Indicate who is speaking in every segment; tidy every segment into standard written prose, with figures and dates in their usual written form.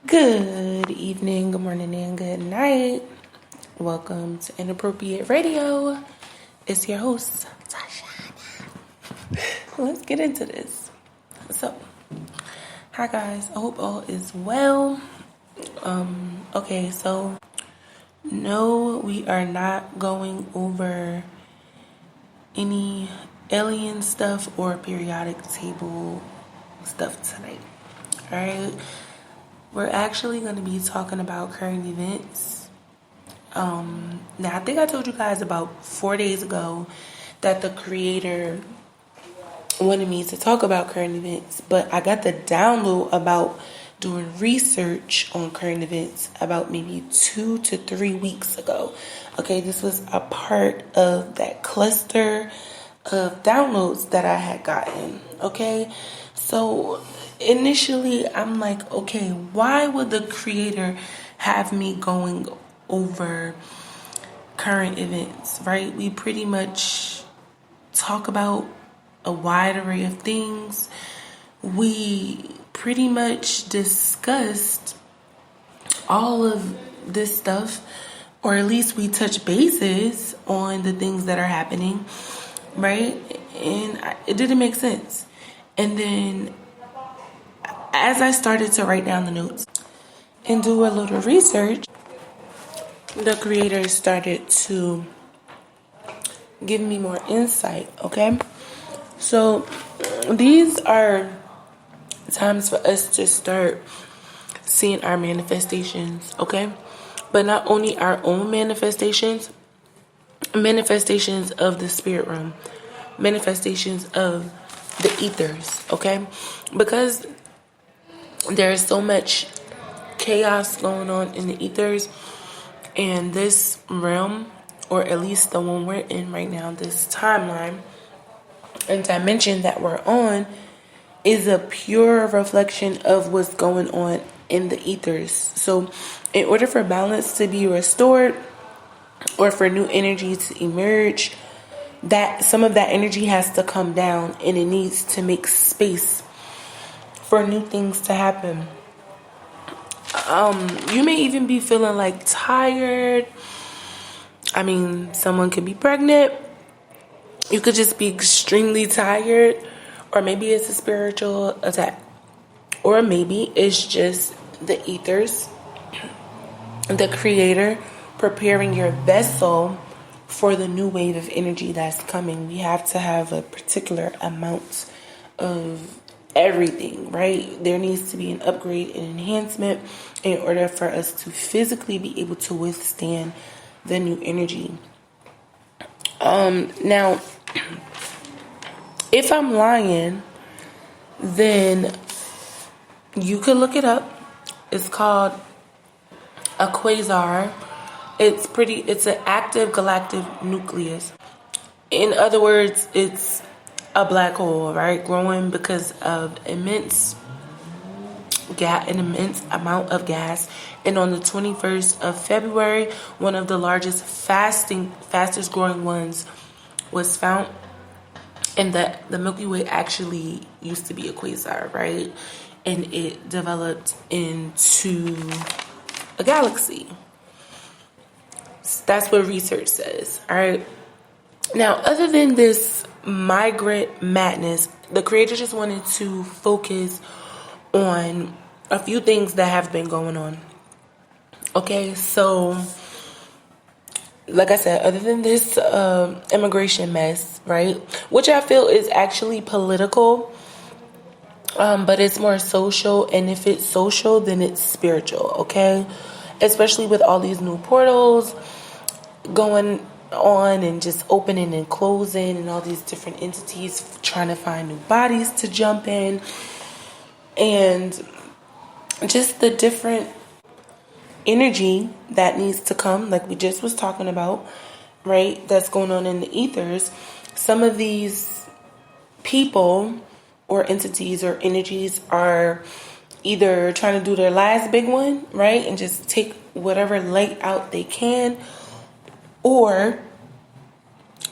Speaker 1: Good evening, good morning, and good night. Welcome to Inappropriate Radio. It's your host, Tasha. Let's get into this. So, hi guys. I hope all is well. Okay, so no, we are not going over any alien stuff or periodic table stuff tonight. Alright? We're actually going to be talking about current events. Now, I think I told you guys about 4 days ago that the creator wanted me to talk about current events, but I got the download about doing research on current events about maybe 2 to 3 weeks ago. Okay, this was a part of that cluster of downloads that I had gotten. Okay, so initially I'm like, okay, why would the creator have me going over current events, right? We pretty much talk about a wide array of things. We pretty much discussed all of this stuff, or at least we touch bases on the things that are happening, right? And it didn't make sense. And then as I started to write down the notes and do a little research, the creator started to give me more insight, okay? So these are times for us to start seeing our manifestations, okay? But not only our own manifestations of the spirit realm, manifestations of the ethers, okay? Because there is so much chaos going on in the ethers, and this realm, or at least the one we're in right now, this timeline and dimension that we're on, is a pure reflection of what's going on in the ethers. So in order for balance to be restored, or for new energy to emerge, that some of that energy has to come down, and it needs to make space for new things to happen. You may even be feeling like tired. I mean, someone could be pregnant. You could just be extremely tired, or maybe it's a spiritual attack, or maybe it's just the ethers, the creator preparing your vessel for the new wave of energy that's coming. We have to have a particular amount of everything, right? There needs to be an upgrade and enhancement in order for us to physically be able to withstand the new energy. Now, if I'm lying, then you could look it up. It's called a quasar. It's an active galactic nucleus. In other words, it's a black hole, right? Growing because of an immense amount of gas. And on the 21st of February, one of the largest fastest growing ones was found. And the Milky Way actually used to be a quasar, right? And it developed into a galaxy. That's what research says, all right? Now, other than this migrant madness, the creator just wanted to focus on a few things that have been going on. Okay, so like I said, other than this immigration mess, right, which I feel is actually political, but it's more social, and if it's social, then it's spiritual, okay? Especially with all these new portals going on and just opening and closing, and all these different entities trying to find new bodies to jump in, and just the different energy that needs to come, like we just was talking about, right, that's going on in the ethers. Some of these people or entities or energies are either trying to do their last big one, right, and just take whatever light out they can, or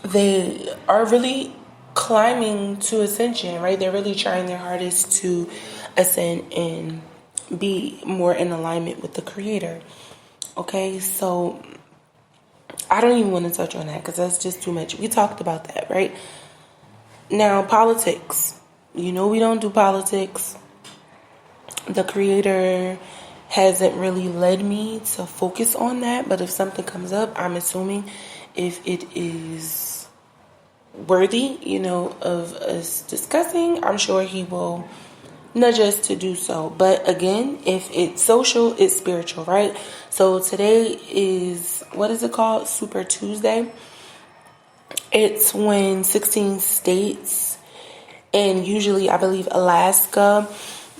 Speaker 1: they are really climbing to ascension, right? They're really trying their hardest to ascend and be more in alignment with the creator. Okay, so I don't even want to touch on that because that's just too much. We talked about that, right? Now, politics. We don't do politics. The creator hasn't really led me to focus on that, but if something comes up, I'm assuming if it is worthy, of us discussing, I'm sure he will nudge us to do so. But again, if it's social, it's spiritual, right? So today is, what is it called? Super Tuesday. It's when 16 states, and usually I believe Alaska,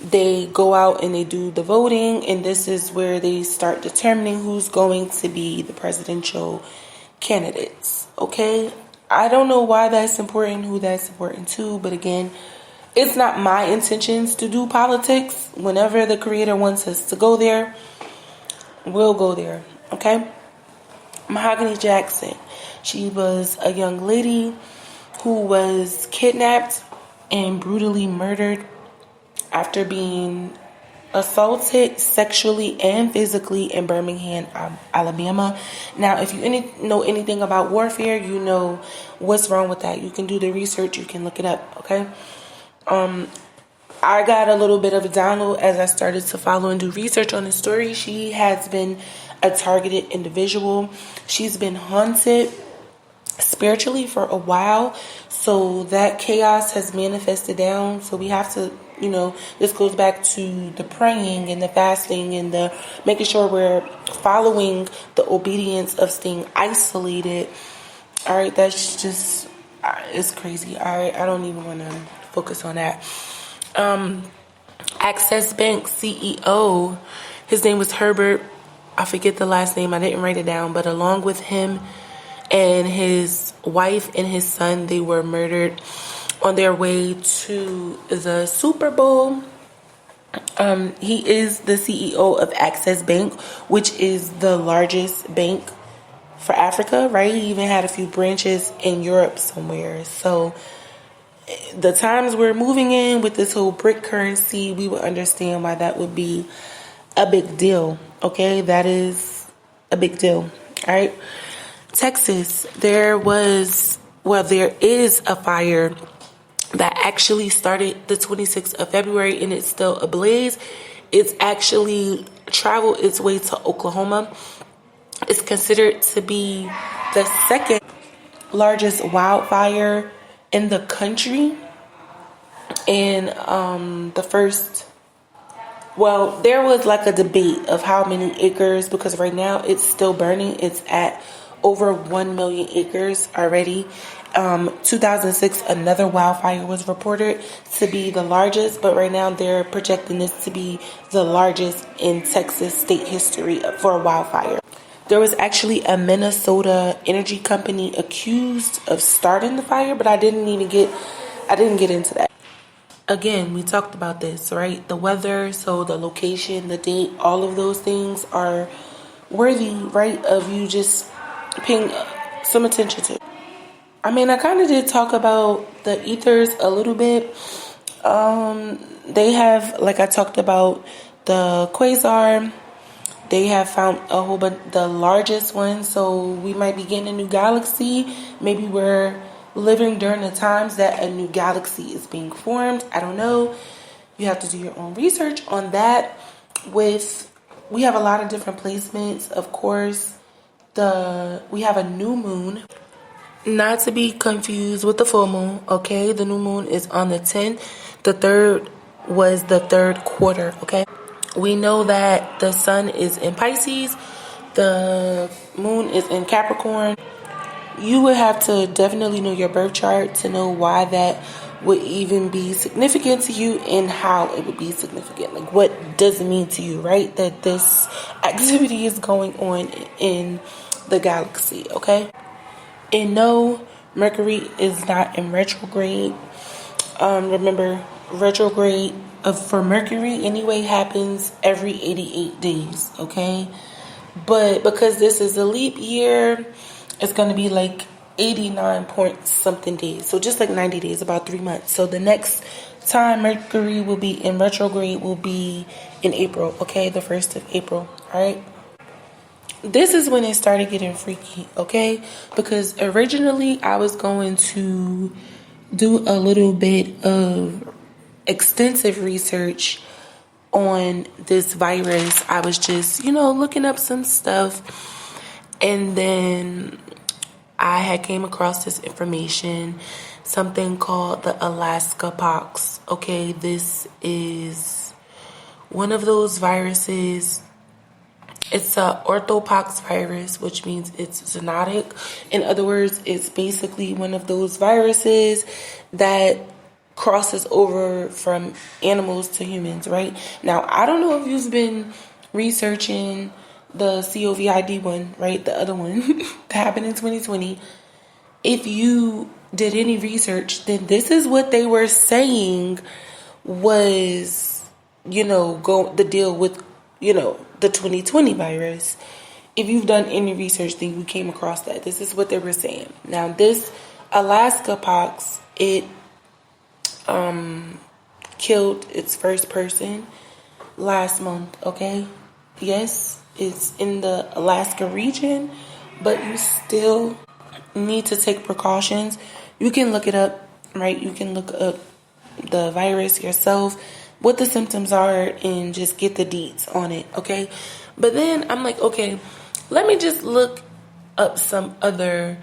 Speaker 1: they go out and they do the voting, and this is where they start determining who's going to be the presidential candidates. Okay, I don't know why that's important, who that's important to, but again, it's not my intentions to do politics. Whenever the creator wants us to go there, we'll go there. Okay. Mahogany Jackson, she was a young lady who was kidnapped and brutally murdered after being assaulted sexually and physically in Birmingham, Alabama. Now, if you know anything about warfare, you know what's wrong with that. You can do the research. You can look it up, okay? I got a little bit of a download as I started to follow and do research on the story. She has been a targeted individual. She's been haunted spiritually for a while. So that chaos has manifested down. So we have to, this goes back to the praying and the fasting and the making sure we're following the obedience of staying isolated. All right, that's just, it's crazy. All right, I don't even want to focus on that. Access Bank CEO, his name was Herbert. I forget the last name. I didn't write it down. But along with him and his wife and his son, they were murdered on their way to the Super Bowl. He is the CEO of Access Bank, which is the largest bank for Africa, right? He even had a few branches in Europe somewhere. So the times we're moving in with this whole brick currency, we would understand why that would be a big deal. Okay, that is a big deal. All right. Texas, there is a fire that actually started the 26th of February and it's still ablaze. It's actually traveled its way to Oklahoma. It's considered to be the second largest wildfire in the country. And the first, there was like a debate of how many acres, because right now it's still burning. It's at over 1 million acres already. 2006, another wildfire was reported to be the largest, but right now they're projecting this to be the largest in Texas state history for a wildfire. There was actually a Minnesota energy company accused of starting the fire, but I didn't get into that. Again, we talked about this, right? The weather, so the location, the date, all of those things are worthy, right, of you just paying some attention to. I mean, I kind of did talk about the ethers a little bit. They have, like I talked about, the quasar. They have found a whole bunch, the largest one. So we might be getting a new galaxy. Maybe we're living during the times that a new galaxy is being formed. I don't know. You have to do your own research on that. We have a lot of different placements. Of course, we have a new moon. Not to be confused with the full moon, okay? The new moon is on the 10th. The third was the third quarter, okay? We know that the sun is in Pisces. The moon is in Capricorn. You would have to definitely know your birth chart to know why that would even be significant to you and how it would be significant. Like, what does it mean to you, right? That this activity is going on in the galaxy, okay? And no, Mercury is not in retrograde. Remember, retrograde for Mercury anyway happens every 88 days, okay? But because this is a leap year, it's going to be like 89 point something days. So just like 90 days, about 3 months. So the next time Mercury will be in retrograde will be in April, okay? The 1st of April, all right? This is when it started getting freaky, okay? Because originally I was going to do a little bit of extensive research on this virus. I was just, looking up some stuff. And then I had came across this information, something called the Alaska pox. Okay, this is one of those viruses. It's a orthopox virus, which means it's zoonotic. In other words, it's basically one of those viruses that crosses over from animals to humans, right? Now, I don't know if you've been researching the COVID one, right? The other one that happened in 2020. If you did any research, then this is what they were saying was, the deal with, the 2020 virus. If you've done any research, then you came across that. This is what they were saying. Now, this Alaska pox, it killed its first person last month, okay? Yes, it's in the Alaska region, but you still need to take precautions. You can look it up, right? You can look up the virus yourself, what the symptoms are, and just get the deets on it, okay? But then I'm like, okay, let me just look up some other,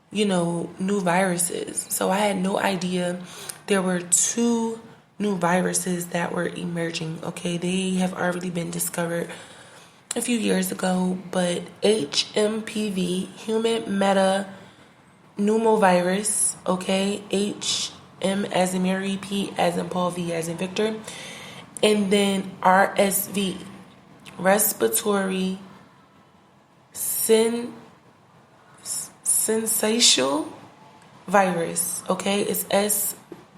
Speaker 1: new viruses. So I had no idea there were 2 new viruses that were emerging, okay? They have already been discovered a few years ago, but HMPV, human metapneumovirus, okay? HM as in Mary, P as in Paul, V as in Victor, and then RSV, respiratory syncytial virus, okay? It's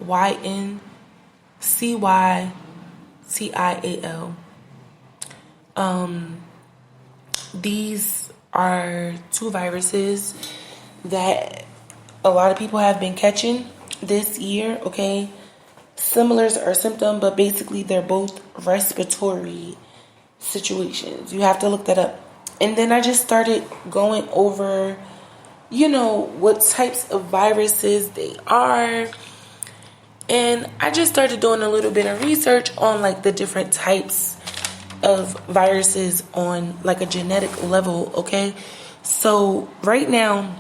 Speaker 1: SYNCYTIAL. These are 2 viruses that a lot of people have been catching this year, okay? Similars are symptom, but basically they're both respiratory situations. You have to look that up. And then I just started going over, what types of viruses they are. And I just started doing a little bit of research on the different types of viruses on a genetic level, okay? So right now,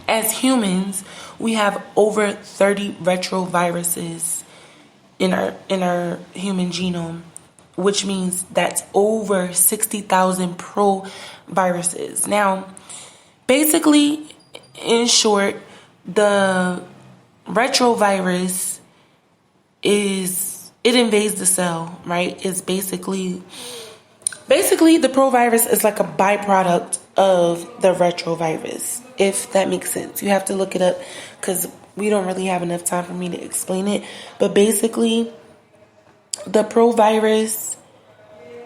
Speaker 1: as humans, we have over 30 retroviruses in our human genome, which means that's over 60,000 proviruses. Now, basically, in short, the retrovirus it invades the cell, right? It's basically the provirus is like a byproduct of the retrovirus, if that makes sense. You have to look it up because we don't really have enough time for me to explain it. But basically, the provirus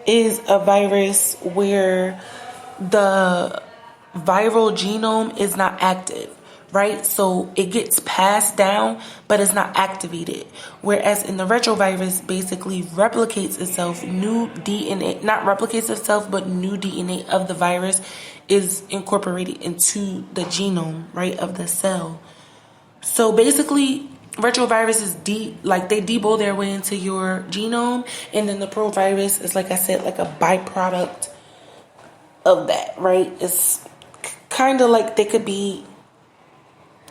Speaker 1: is a virus where the viral genome is not active, right? So it gets passed down, but it's not activated. Whereas in the retrovirus, basically replicates itself, new DNA, not replicates itself, but new DNA of the virus is incorporated into the genome, right, of the cell. So basically, retroviruses they debo their way into your genome, and then the provirus is, like I said, like a byproduct of that, right? It's kind of like they could be,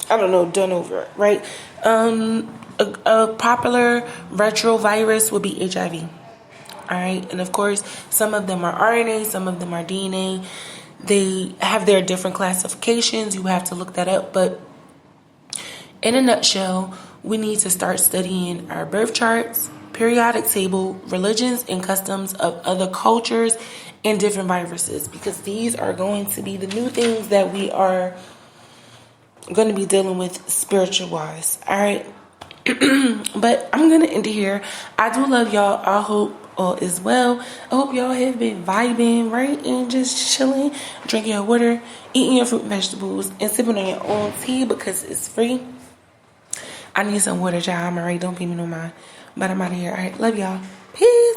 Speaker 1: done over, right? A popular retrovirus would be HIV, all right? And of course, some of them are RNA, some of them are DNA. They have their different classifications. You have to look that up. But in a nutshell, we need to start studying our birth charts, periodic table, religions, and customs of other cultures and different viruses, because these are going to be the new things that we are going to be dealing with spiritual-wise. All right. But I'm going to end it here. I do love y'all. I hope all is well. I hope y'all have been vibing, right? And just chilling, drinking your water, eating your fruit and vegetables, and sipping on your own tea because it's free. I need some water, y'all. I'm alright. Don't pay me no mind. But I'm out of here. All right. Love y'all. Peace.